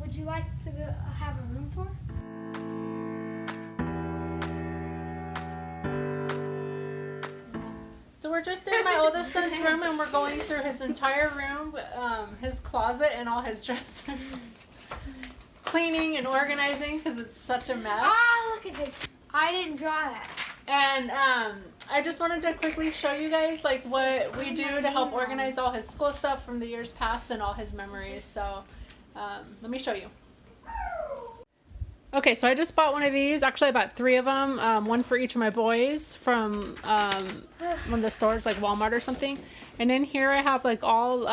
would you like to have a room tour? So we're just in my oldest son's room and we're going through his entire room, his closet and all his dressers. Cleaning and organizing because it's such a mess. Ah, look at this. I didn't draw that. And I just wanted to quickly show you guys like what we do to help organize all his school stuff from the years past and all his memories. So let me show you. Okay, so I just bought one of these. Actually, I bought 3 of them. One for each of my boys from one of the stores like Walmart or something. And in here I have like all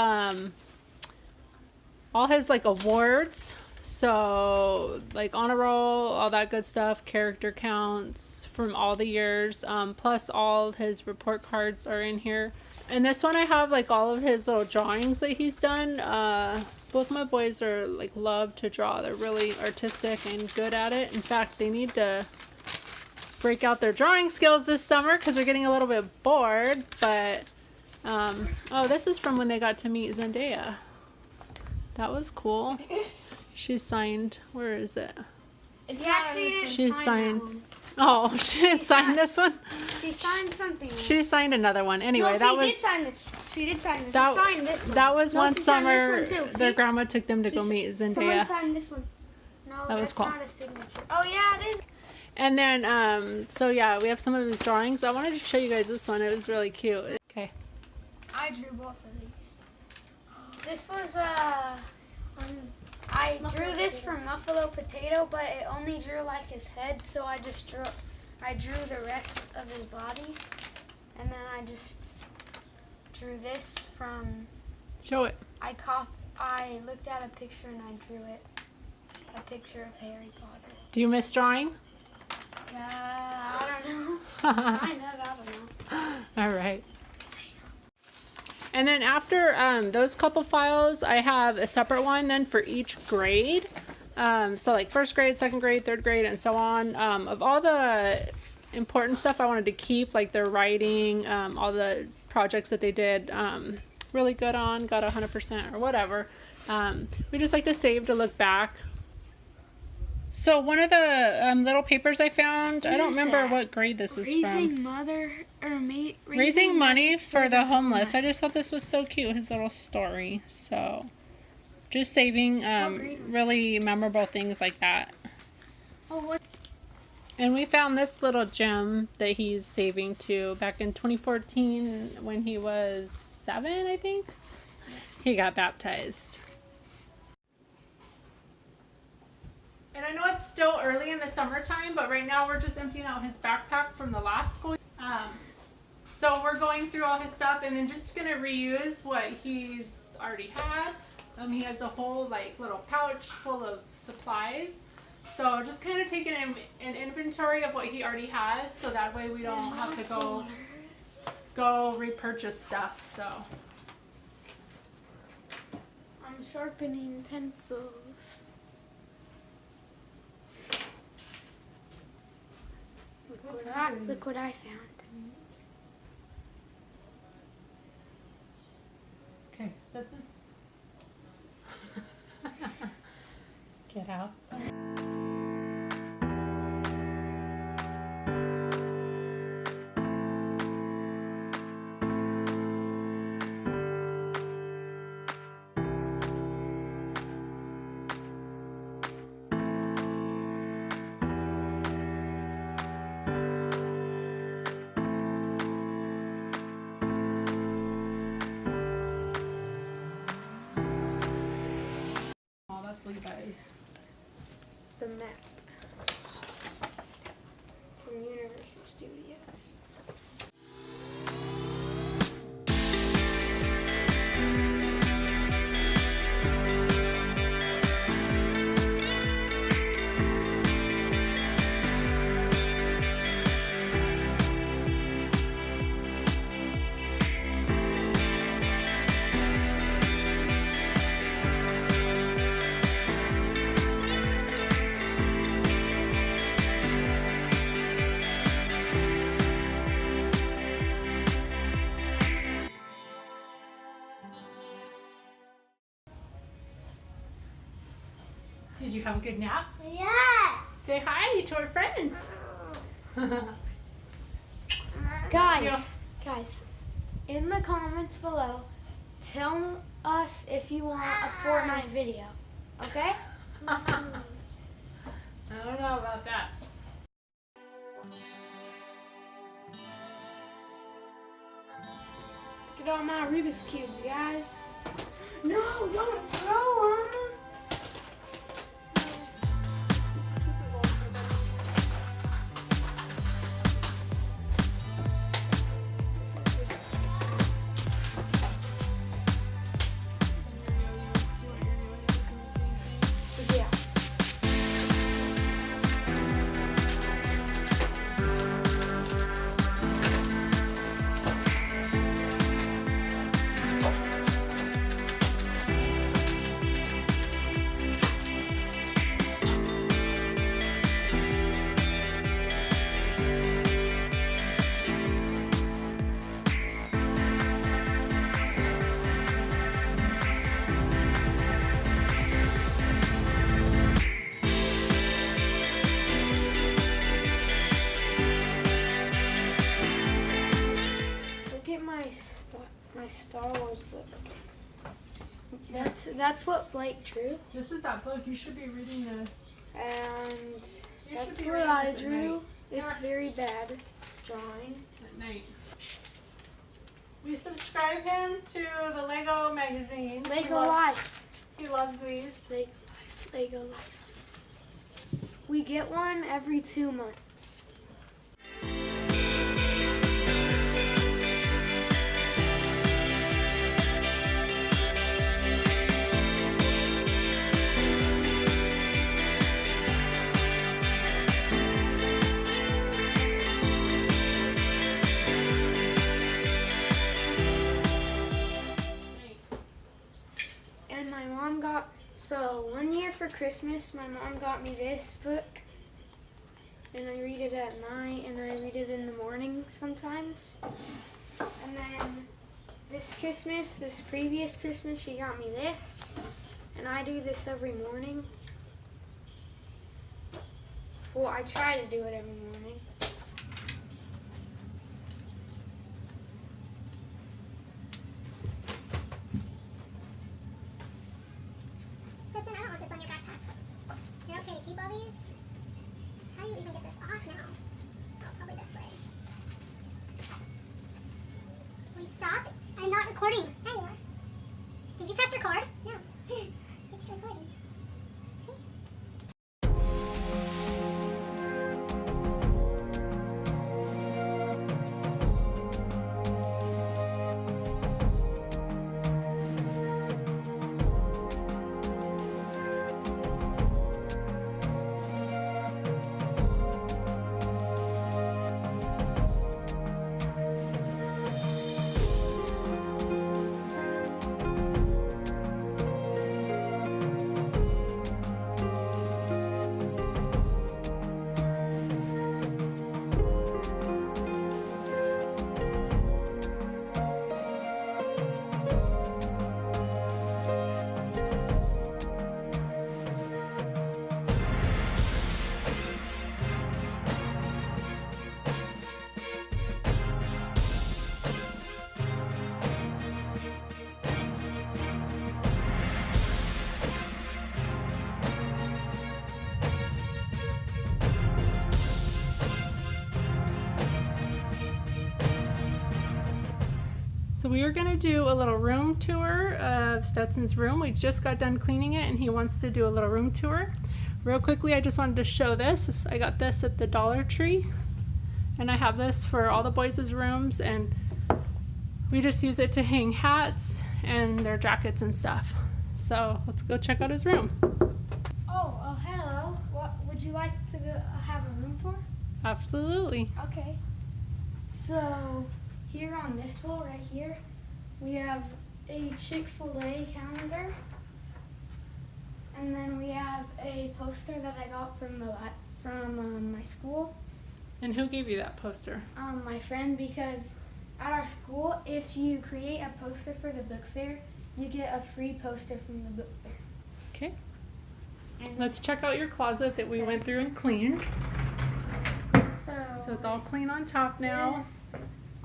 his like awards. So like honor roll, all that good stuff, character counts from all the years, plus all his report cards are in here. And this one I have like all of his little drawings that he's done. Both my boys are like love to draw. They're really artistic and good at it. In fact, they need to break out their drawing skills this summer because they're getting a little bit bored. But oh, this is from when they got to meet Zendaya. That was cool. She's signed. Where is it? She's signed. Oh, she didn't sign this one? She signed something. She signed another one. Anyway, no, that was. Did sign this. She did sign this. That, she signed this one. That was no, one summer. One their grandma took them to go meet Zendaya. Someone signed this one. No, that was cool. Not a signature. Oh yeah, it is. And then, so yeah, we have some of his drawings. I wanted to show you guys this one. It was really cute. Okay. I drew both of these. This was I drew this from Buffalo Potato, but it only drew like his head, so I drew the rest of his body, and then I just drew this from. Show it. I looked at a picture and I drew it, a picture of Harry Potter. Do you miss drawing? I don't know. I don't know. All right. And then after those couple files, I have a separate one then for each grade. So like 1st grade, 2nd grade, 3rd grade, and so on. Of all the important stuff I wanted to keep, like their writing, all the projects that they did really good on, got 100% or whatever. We just like to save to look back. So one of the little papers I found, I don't remember what grade this is from. Raising money for the homeless. I just thought this was so cute, his little story. So just saving really memorable things like that. Oh, what? And we found this little gem that he's saving to back in 2014 when he was 7, I think. He got baptized. And I know it's still early in the summertime, but right now we're just emptying out his backpack from the last school. So we're going through all his stuff and then just going to reuse what he's already had. He has a whole like little pouch full of supplies. So just kind of taking an inventory of what he already has, so that way we don't have to go repurchase stuff. So I'm sharpening pencils. Look what I found. Okay, Stetson. Get out. That's Levi's. The map from Universal Studios. Did you have a good nap? Yeah. Say hi to our friends. Guys, in the comments below, tell us if you want a Fortnite video, okay? I don't know about that. Look at all my Rubik's Cubes, guys. No, don't throw them. Yeah. Look at my Star Wars book. That's what Blake drew, This is that book. You should be reading this. and You that's should be what reading I this at drew. night. It's Yeah. very bad drawing. At night. We subscribe him to the Lego magazine. Lego Life. He loves these. Lego Life. We get one every 2 months. And my mom got, so one year for Christmas, my mom got me this book. And I read it at night, and I read it in the morning sometimes. And then this previous Christmas, she got me this. And I do this every morning. Well, I try to do it every morning. Stetson, I don't want this on your backpack. You're okay to keep all these? How do you even get this off now? Oh, probably this way. Will you stop? I'm not recording. There you are. Did you press record? No. It's recording. So we are going to do a little room tour of Stetson's room. We just got done cleaning it and he wants to do a little room tour. Real quickly, I just wanted to show this. I got this at the Dollar Tree and I have this for all the boys' rooms, and we just use it to hang hats and their jackets and stuff. So let's go check out his room. Oh, hello. What would you like to have a room tour? Absolutely. Okay. So here on this wall right here, we have a Chick-fil-A calendar. And then we have a poster that I got from my school. And who gave you that poster? My friend, because at our school, if you create a poster for the book fair, you get a free poster from the book fair. Okay. And Let's check out your closet that we went through and cleaned. So it's all clean on top now. Here's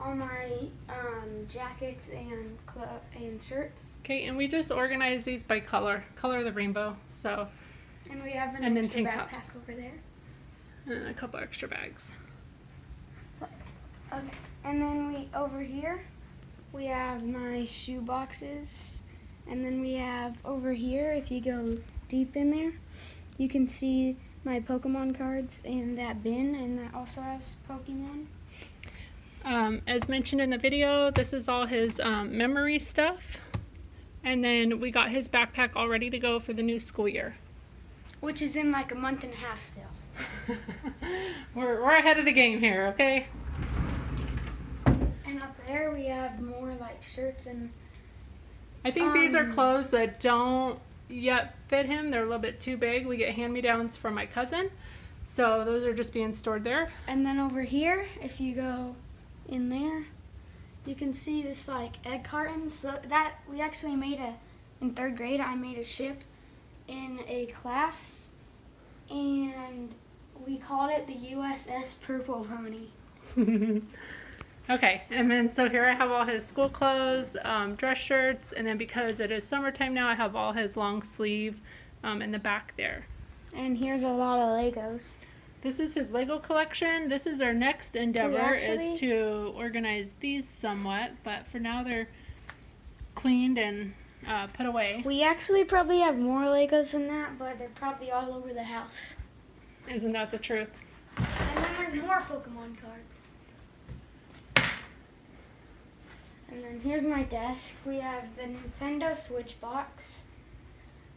all my jackets and shirts. Okay, and we just organized these by color of the rainbow. So, And we have an and then extra tank backpack tops. over there. And a couple extra bags. Okay. And then over here, we have my shoe boxes. And then we have over here, if you go deep in there, you can see my Pokemon cards in that bin, and that also has Pokemon. As mentioned in the video, this is all his memory stuff. And then we got his backpack all ready to go for the new school year. Which is in like a month and a half still. We're ahead of the game here, okay? And up there we have more like shirts and... I think these are clothes that don't yet fit him. They're a little bit too big. We get hand-me-downs from my cousin. So those are just being stored there. And then over here, if you go in there, you can see this like egg cartons. That we actually made in 3rd grade, I made a ship in a class. And we called it the USS Purple Pony. Okay, and then so here I have all his school clothes, dress shirts, and then because it is summertime now, I have all his long sleeve in the back there. And here's a lot of Legos. This is his Lego collection. This is our next endeavor is to organize these somewhat, but for now they're cleaned and put away. We actually probably have more Legos than that, but they're probably all over the house. Isn't that the truth? And then there's more Pokemon cards. And then here's my desk. We have the Nintendo Switch box.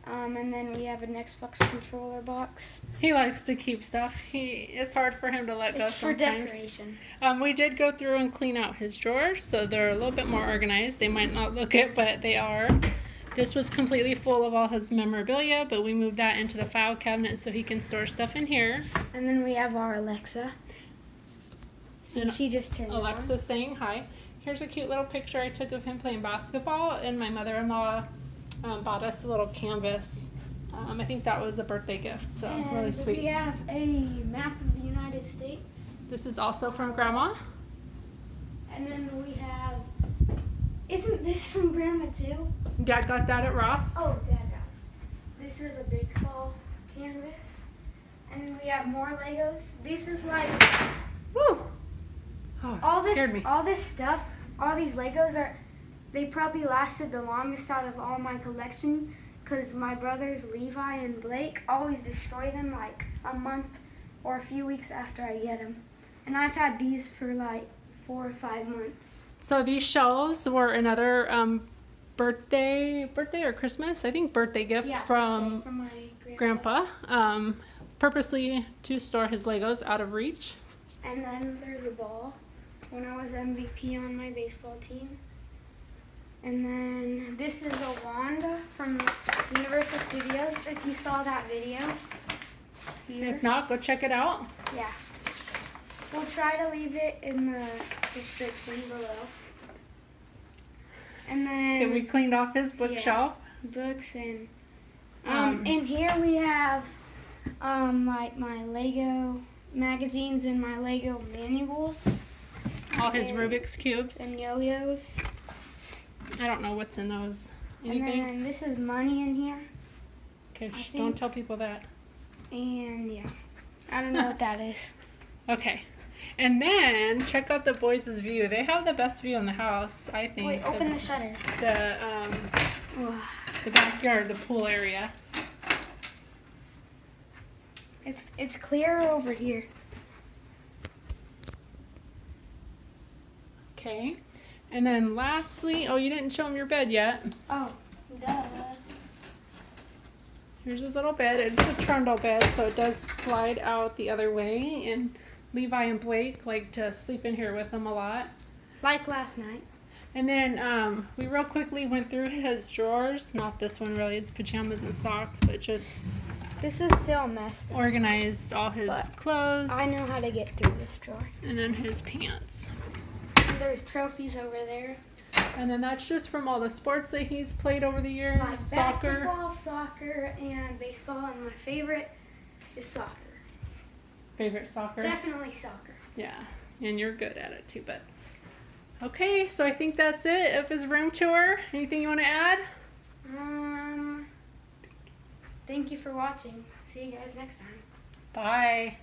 And then we have an Xbox controller box. He likes to keep stuff. It's hard for him to let go It's for sometimes. decoration. We did go through and clean out his drawers, so they're a little bit more organized. They might not look it, but they are. This was completely full of all his memorabilia, but we moved that into the file cabinet so he can store stuff in here. And then we have our Alexa. See, And she just turned Alexa's saying hi. Here's a cute little picture I took of him playing basketball, and my mother-in-law bought us a little canvas. I think that was a birthday gift, so on. really And sweet. we have a map of the United States. This is also from Grandma. And then we have... Isn't this from Grandma too? Dad got that at Ross. Oh, Dad got it. This is a big tall canvas. And then we have more Legos. This is like... Woo! Oh, all it scared this me. all this stuff, all these Legos they probably lasted the longest out of all my collection because my brothers Levi and Blake always destroy them like a month or a few weeks after I get them. And I've had these for like 4 or 5 months. So these shelves were another birthday or Christmas, I think birthday gift from my Grandpa, purposely to store his Legos out of reach. And then there's a ball when I was MVP on my baseball team. And then this is a wand from Universal Studios, if you saw that video. Here. If not, go check it out. Yeah. We'll try to leave it in the description below. And then Okay, we cleaned off his bookshelf. books and in here we have like my Lego magazines and my Lego manuals All his and- Rubik's Cubes. and yo-yos. I don't know what's in those. And Anything? then this is money in here. Okay, I don't think- tell people that. And yeah, I don't know what that is. Okay. And then check out the boys' view. They have the best view in the house, I think. Wait, open the shutters. The backyard, the pool area. It's clearer over here. Okay. And then lastly, oh, you didn't show him your bed yet. Oh, duh. Here's his little bed. It's a trundle bed, so it does slide out the other way. And Levi and Blake like to sleep in here with him a lot. Like last night. And then we real quickly went through his drawers. Not this one really, it's pajamas and socks, but just This is still a mess though. organized all his But clothes. I know how to get through this drawer. And then his pants. And there's trophies over there. And then that's just from all the sports that he's played over the years. Like Soccer. basketball, soccer, and baseball, and my favorite is soccer. Favorite soccer? Definitely soccer. Yeah, and you're good at it too, but. Okay, so I think that's it of his room tour. Anything you want to add? Thank you for watching. See you guys next time. Bye.